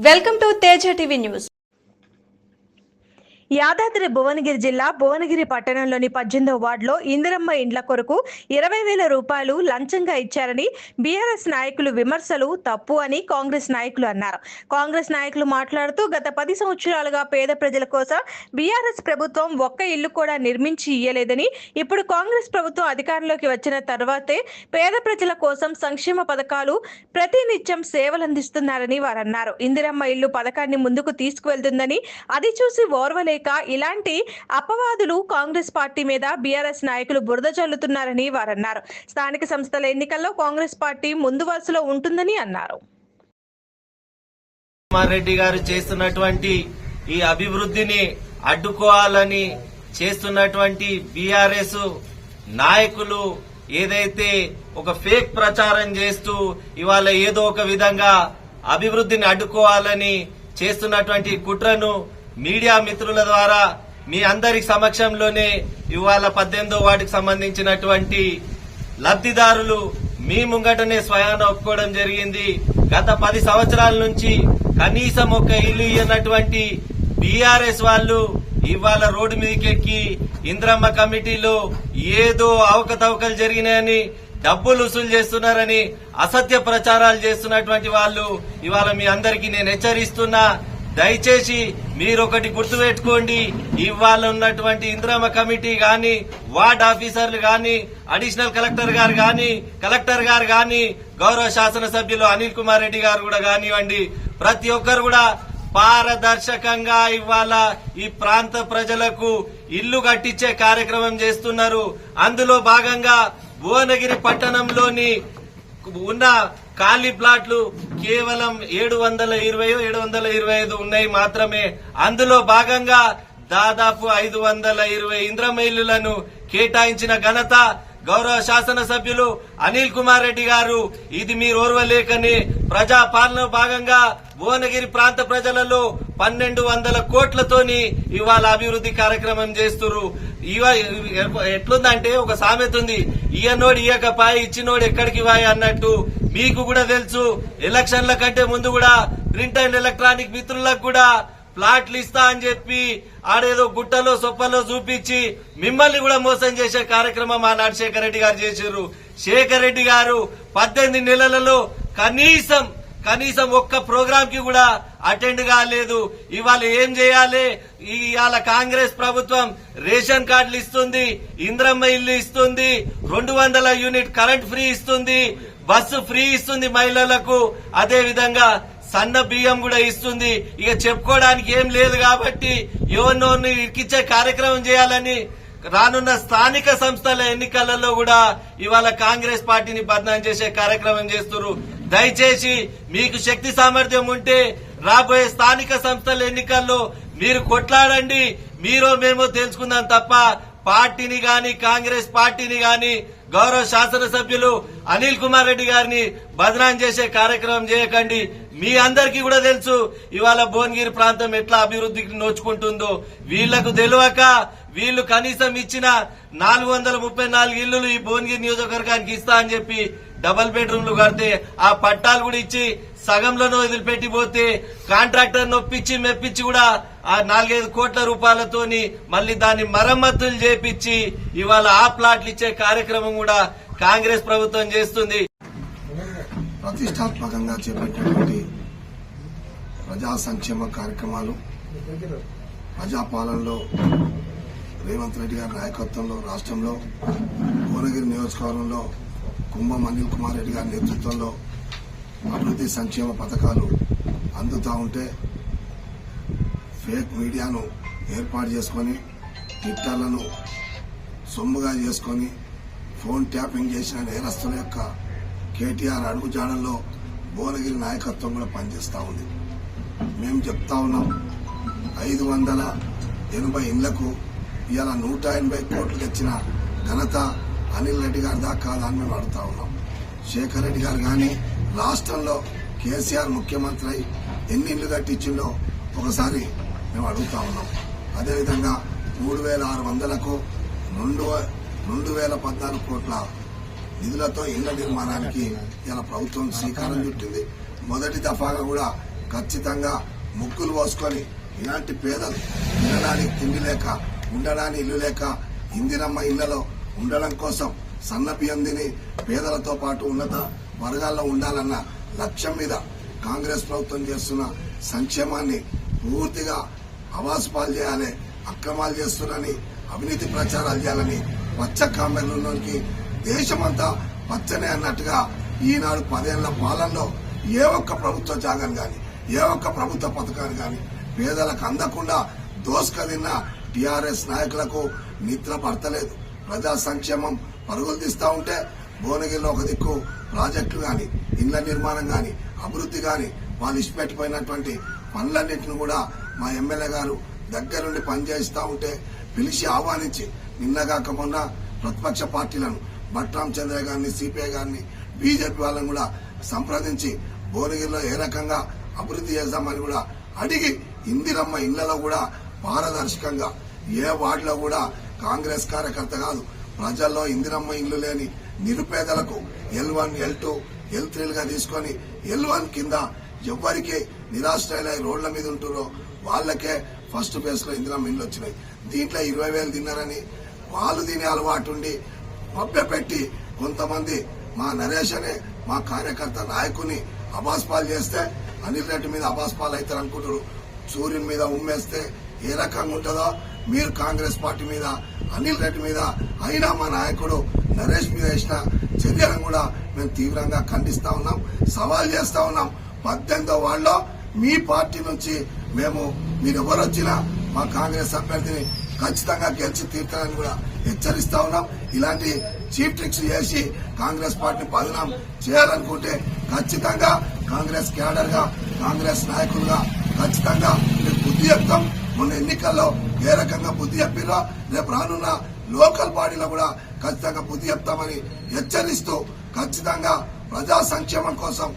Welcome to Teja TV news. Yadadri Bhuvanagiri జిల్లా భువనగిరి పట్టణంలోని 18వ వార్డులో ఇందిరమ్మ ఇండ్ల కొరకు 20,000 రూపాయలు లంచంగా ఇచ్చారని బీఆర్ఎస్ నాయకులు విమర్శలు తప్పు అని కాంగ్రెస్ నాయకులు అన్నారు. కాంగ్రెస్ నాయకులు మాట్లాడుతూ గత 10 సంవత్సరాలుగా పేద ప్రజల కోసం బీఆర్ఎస్ ప్రభుత్వం ఒక్క ఇల్లు కూడా నిర్మించి ఇయ్యలేదని, ఇప్పుడు కాంగ్రెస్ ప్రభుత్వం అధికారంలోకి వచ్చిన తర్వాతే పేద ప్రజల కోసం సంక్షేమ పథకాలు ప్రతినిత్యం సేవలందిస్తున్నారని వారు అన్నారు. ఇందిరమ్మ ఇల్లు పథకాన్ని ముందుకు తీసుకువెళ్తుందని, అది చూసి ఓర్వలేక ఇలాంటి అపవాదులు కాంగ్రెస్ పార్టీ మీద బీఆర్ఎస్ నాయకులు బురద చల్లుతున్నారని వారు అన్నారు. స్థానిక సంస్థల ఎన్నికల్లో కాంగ్రెస్ పార్టీ ముందు వరుసలో ఉంటుందని అన్నారు. రెడ్డి గారు చేస్తున్నటువంటి ఈ అభివృద్ధిని అడ్డుకోవాలని చేస్తున్నటువంటి బీఆర్ఎస్ నాయకులు ఏదైతే ఒక ఫేక్ ప్రచారం చేస్తూ ఇవాళ ఏదో ఒక విధంగా అభివృద్ధిని అడ్డుకోవాలని చేస్తున్నటువంటి కుట్రను మీడియా మిత్రుల ద్వారా మీ అందరి సమక్షంలోనే ఇవాళ 18వ వార్డుకు సంబంధించినటువంటి లబ్ధిదారులు మీ ముంగటనే స్వయాన ఒప్పుకోవడం జరిగింది. గత 10 సంవత్సరాల నుంచి కనీసం ఒక ఇల్లు ఇయ్యనటువంటి బీఆర్ఎస్ వాళ్ళు ఇవాళ రోడ్డు మీదకెక్కి ఇంద్రమ్మ కమిటీలో ఏదో అవకతవకలు జరిగినాయని, డబ్బులు వసూలు చేస్తున్నారని అసత్య ప్రచారాలు చేస్తున్నటువంటి వాళ్ళు ఇవాళ మీ అందరికీ నేను హెచ్చరిస్తున్నా. దయచేసి మీరొకటి గుర్తుపెట్టుకోండి, ఇవాళ ఉన్నటువంటి ఇంద్రమ్మ కమిటీ గాని, వార్డ్ ఆఫీసర్లు గాని, అడిషనల్ కలెక్టర్ గారు గాని, గౌరవ శాసనసభ్యులు అనిల్ కుమార్ రెడ్డి గారు కూడా కానివ్వండి, ప్రతి ఒక్కరు కూడా పారదర్శకంగా ఇవాళ ఈ ప్రాంత ప్రజలకు ఇల్లు కట్టించే కార్యక్రమం చేస్తున్నారు. అందులో భాగంగా భువనగిరి పట్టణంలోని ఉన్న ఖాళీ ప్లాట్లు కేవలం 725 ఉన్నాయి మాత్రమే. అందులో భాగంగా దాదాపు 520 ఇంద్రమ్మ ఇళ్లను కేటాయించిన ఘనత గౌరవ శాసనసభ్యులు అనిల్ కుమార్ రెడ్డి గారు. ఇది మీరు ఓర్వలేకనే ప్రజా పాలన భాగంగా భువనగిరి ప్రాంత ప్రజలలో 1200 కోట్లతోని ఇవాళ అభివృద్ధి కార్యక్రమం చేస్తున్నారు. ఎట్లుందంటే ఒక సామెత ఉంది, ఇయ్యనోడు ఇయ్యకపాయి ఇచ్చినోడు ఎక్కడికి వాయి అన్నట్టు. మీకు కూడా తెలుసు, ఎలక్షన్ల కంటే ముందు కూడా ప్రింట్ అండ్ ఎలక్ట్రానిక్ మిత్రులకు కూడా ప్లాట్లు ఇస్తా అని చెప్పి ఆడేదో గుట్టలో సొప్పలో చూపించి మిమ్మల్ని కూడా మోసం చేసే కార్యక్రమం ఆనాడు శేఖర్ రెడ్డి గారు చేశారు. శేఖర్ రెడ్డి గారు 18 నెలలలో కనీసం ఒక్క ప్రోగ్రామ్ కి కూడా అటెండ్ కాలేదు. ఇవాళ ఏం చేయాలి? ఇవాళ కాంగ్రెస్ ప్రభుత్వం రేషన్ కార్డులు ఇస్తుంది, ఇంద్రమ్మ ఇల్లు ఇస్తుంది, 200 యూనిట్ కరెంట్ ఫ్రీ ఇస్తుంది, బస్సు ఫ్రీ ఇస్తుంది మహిళలకు, అదే విధంగా సన్న బియ్యం కూడా ఇస్తుంది. ఇక చెప్పుకోవడానికి ఏం లేదు కాబట్టి ఎవరినోని ఇరికిచ్చే కార్యక్రమం చేయాలని రానున్న స్థానిక సంస్థల ఎన్నికలలో కూడా ఇవాళ కాంగ్రెస్ పార్టీని బదనాం చేసే కార్యక్రమం చేస్తున్నారు. దయచేసి మీకు శక్తి సామర్థ్యం ఉంటే రాబోయే స్థానిక సంస్థల ఎన్నికల్లో మీరు కొట్లాడండి. మీరో మేమో తెలుసుకుందాం తప్ప పార్టీని గాని, కాంగ్రెస్ పార్టీని గాని, గౌరవ శాసనసభ్యులు అనిల్ కుమార్ రెడ్డి గారిని బదనాం చేసే కార్యక్రమం చేయకండి. మీ అందరికీ కూడా తెలుసు ఇవాళ భువనగిరి ప్రాంతం ఎట్లా అభివృద్ధికి నోచుకుంటుందో. వీళ్లకు తెలియక వీళ్లు కనీసం ఇచ్చిన 434 ఇళ్లు ఈ భువనగిరి నియోజకవర్గానికి ఇస్తా అని చెప్పి డబుల్ బెడ్రూమ్లు కడితే ఆ పట్టాలు కూడా ఇచ్చి సగంలోనూ వదిలిపెట్టిపోతే కాంట్రాక్టర్ నొప్పించి మెప్పించి కూడా ఆ 4-5 కోట్ల రూపాయలతోని మళ్లీ దాన్ని మరమ్మతులు చేపించి ఇవాళ ఆ ప్లాట్లు ఇచ్చే కార్యక్రమం కూడా కాంగ్రెస్ ప్రభుత్వం చేస్తుంది. ప్రతిష్టాత్మకంగా చేపట్టినటువంటి ప్రజా సంక్షేమ కార్యక్రమాలు ప్రజాపాలనలో రేవంత్ రెడ్డి గారి నాయకత్వంలో రాష్ట్రంలో భువనగిరి నియోజకవర్గంలో కుంభం అనిల్ కుమార్ రెడ్డి గారి నేతృత్వంలో అభివృద్ధి సంక్షేమ పథకాలు అందుతూ ఉంటే ఫేక్ మీడియాను ఏర్పాటు చేసుకుని ట్విట్టర్లను సొమ్ముగా చేసుకుని ఫోన్ ట్యాపింగ్ చేసిన నేరస్తుల యొక్క కేటీఆర్ అడుగుజాడల్లో భువనగిరి నాయకత్వం కూడా పనిచేస్తూ ఉంది. మేము చెప్తా ఉన్నాం, 580 ఇండ్లకు ఇలా 180 కోట్లు తెచ్చిన ఘనత అనిల్ రెడ్డి గారి దాకా కాదని మేము అడుగుతా ఉన్నాం. శేఖర్ రెడ్డి గారు కానీ రాష్ట్రంలో కేసీఆర్ ముఖ్యమంత్రి అయి ఎన్ని ఇళ్లు కట్టించిండో ఒకసారి మేము అడుగుతా ఉన్నాం. అదేవిధంగా 3600కు 2014 కోట్ల నిధులతో ఇళ్ల నిర్మాణానికి ఇలా ప్రభుత్వం శ్రీకారం చుట్టింది. మొదటి దఫాగా కూడా ఖచ్చితంగా ముగ్గులు పోసుకొని ఇలాంటి పేదలు తినడానికి తిండి లేక ఉండడానికి ఇల్లు లేక ఇందిరమ్మ ఇళ్లలో ఉండడం కోసం సన్న బియ్యం తిని పేదలతో పాటు ఉన్నత వర్గాల్లో ఉండాలన్న లక్ష్యం మీద కాంగ్రెస్ ప్రభుత్వం చేస్తున్న సంక్షేమాన్ని పూర్తిగా అవాసుపాలు చేయాలి, అక్రమాలు చేస్తున్నారని అవినీతి ప్రచారాలు చేయాలని పచ్చ కామెంట్లోకి దేశమంతా పచ్చనే అన్నట్టుగా ఈనాడు 10 ఏళ్ల పాలనలో ఏ ఒక్క ప్రభుత్వ జాగం గాని ఏ ఒక్క ప్రభుత్వ పథకాన్ని గాని పేదలకు అందకుండా దోసుకదిన్న టీఆర్ఎస్ నాయకులకు నిద్ర పడతలేదు. ప్రజా సంక్షేమం పరుగులు తీస్తా ఉంటే భువనగిరిలో ఒక దిక్కు ప్రాజెక్టులు గాని ఇళ్ల నిర్మాణం గాని అభివృద్ధి గాని వాళ్ళు ఇష్టపెట్టిపోయినటువంటి పనులన్నింటిని కూడా మా ఎమ్మెల్యే గారు దగ్గరుండి పనిచేస్తా ఉంటే పిలిచి ఆహ్వానించి నిన్నగాక మొన్న ప్రతిపక్ష పార్టీలను భట్రామచంద్రయ్య గారిని సిపిఐ గారిని బీజేపీ వాళ్ళని కూడా సంప్రదించి భువనగిరిలో ఏ రకంగా అభివృద్ధి చేద్దామని కూడా అడిగి ఇందిరమ్మ ఇళ్లలో కూడా పారదర్శకంగా ఏ వార్డులో కూడా కాంగ్రెస్ కార్యకర్త కాదు ప్రజల్లో ఇందిరమ్మ ఇల్లు లేని నిరుపేదలకు L1, L2, L3లుగా తీసుకొని L1 కింద ఎవరికి నిరాశ్రయులై రోడ్ల మీద ఉంటున్నారో వాళ్ళకే ఫస్ట్ ఫేజ్ లో ఇందిరమ్మ ఇల్లు వచ్చినాయి. దీంట్లో 20,000 తిన్నారని వాళ్ళు తినే అలవాటు ఉండి మభ్యపెట్టి కొంతమంది మా నరేష్ అనే మా కార్యకర్త నాయకుని అబాస్పాలు చేస్తే అనిల్ రెడ్డి మీద అబాస్పాలు అవుతారు అనుకుంటారు. సూర్యుని మీద ఉమ్మేస్తే ఏ రకంగా ఉంటుందో మీరు కాంగ్రెస్ పార్టీ మీద అనిల్ రెడ్డి మీద అయినా మా నాయకుడు నరేష్ మీద వేసిన చర్యలను కూడా మేము తీవ్రంగా ఖండిస్తా ఉన్నాం, సవాల్ చేస్తా ఉన్నాం. 18వ వార్డులో మీ పార్టీ నుంచి మేము మీరు ఎవరు వచ్చినా మా కాంగ్రెస్ అభ్యర్థిని ఖచ్చితంగా గెలిచి తీర్చాలని కూడా హెచ్చరిస్తా ఉన్నాం. ఇలాంటి చీప్ ట్రిక్స్ చేసి కాంగ్రెస్ పార్టీని బదనాం చేయాలనుకుంటే ఖచ్చితంగా కాంగ్రెస్ క్యాడర్ గా కాంగ్రెస్ నాయకులుగా ఖచ్చితంగా బుద్ధి చెప్తాం. మొన్న ఎన్నికల్లో ఏ రకంగా బుద్ధి చెప్పిరా రేపు రానున్న లోకల్ బాడీలో కూడా ఖచ్చితంగా బుద్ధి చెప్తామని హెచ్చరిస్తూ ఖచ్చితంగా ప్రజా సంక్షేమం కోసం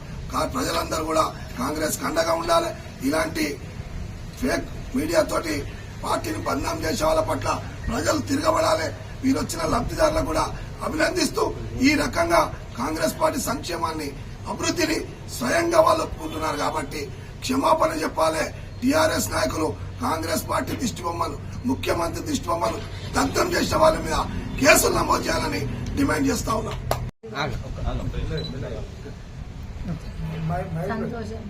ప్రజలందరూ కూడా కాంగ్రెస్ అండగా ఉండాలి. ఇలాంటి ఫేక్ మీడియా తోటి పార్టీని బదనాం చేసే వాళ్ళ పట్ల ప్రజలు తిరగబడాలి. వీరు వచ్చిన లబ్ధిదారులకు కూడా అభినందిస్తూ ఈ రకంగా కాంగ్రెస్ పార్టీ సంక్షేమాన్ని అభివృద్ధిని స్వయంగా వాళ్ళు ఒప్పుకుంటున్నారు కాబట్టి క్షమాపణ చెప్పాలి. టీఆర్ఎస్ నాయకులు కాంగ్రెస్ పార్టీ దిష్టిబొమ్మలు ముఖ్యమంత్రి దిష్టిబొమ్మలు దగ్ధం చేసిన వాళ్ళ మీద కేసులు నమోదు చేయాలని డిమాండ్ చేస్తా ఉన్నాం. సంతోషం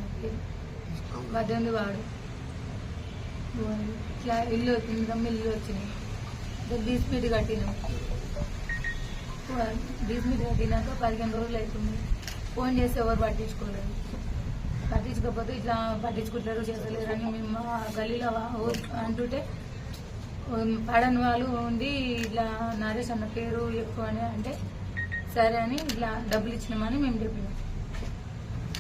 18 వాడు ఇట్లా ఇల్లు ఇందమ్మ ఇల్లు వచ్చినాయి. డీస్పీడ్ కట్టినాం. డీస్పీడ్ కట్టినాక 15 రోజులు అవుతుంది. ఫోన్ చేసి ఎవరు పట్టించుకోలేదు. పట్టించుకోకపోతే ఇట్లా పట్టించుకుంటారు చేస్తలేరు అని మేము మా గల్లీలో అంటుంటే పడని వాళ్ళు ఉండి ఇట్లా నరేష్ అన్న పేరు ఎక్కువ అని అంటే సరే అని ఇట్లా డబ్బులు ఇచ్చినామని మేము చెప్పినాం.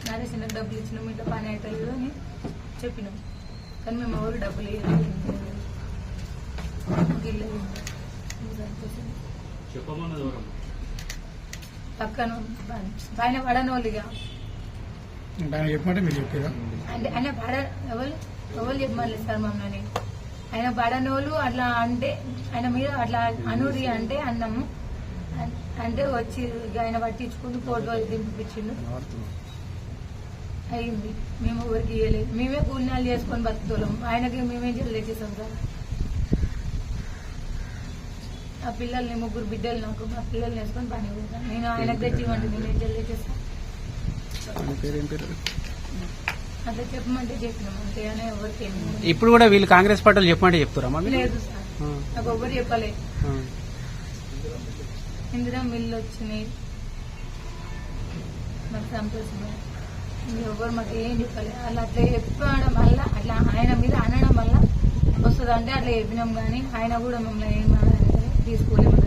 నరేష్ అన్నకు డబ్బులు ఇచ్చినాం, ఇట్లా పని అవుతలేదు అని చెప్పినాం. కానీ మేము ఎవరు డబ్బులు పక్కన పైన పడని వాళ్ళుగా చెప్పమంటే మీరు చెప్పారా అంటే ఆయన ఎవరు చెప్పమలేదు సార్ మమ్మల్ని. ఆయన పడని వాళ్ళు అట్లా అంటే ఆయన మీద అట్లా అనురి అంటే అన్నాము. అంటే వచ్చి ఆయన పట్టించుకుని ఫోటో దింపించిండు అయింది. మేము ఎవరికి ఇవ్వలేదు. మేమే పుణ్యాలు చేసుకొని బతుకుతాం. ఆయనకి మేమే జల్లు చేసాం సార్. ఆ పిల్లల్ని 3 బిడ్డలు నాకు మా పిల్లల్ని వేసుకొని పని పోతాను. నేను ఆయనకు తెచ్చివ్వండి నేనే జల్లు చేస్తాను అట్లా చెప్పమంటే చెప్పినాం అంతే అని ఎవరికి. ఇప్పుడు కూడా వీళ్ళు కాంగ్రెస్ పార్టీలు చెప్పమంటే చెప్తారా? లేదు సార్, నాకు ఎవరు చెప్పలేదు. ఇందిరా మిల్లు వచ్చినాయి మాకు సంతోషమే. ఎవరు మాకు ఏం చెప్పలేదు. వాళ్ళు అట్లా చెప్పడం వల్ల అట్లా ఆయన మీద అనడం వల్ల వస్తుంది అంటే అట్లా చెప్పినాం. కానీ ఆయన కూడా మమ్మల్ని ఏం తీసుకోలేము.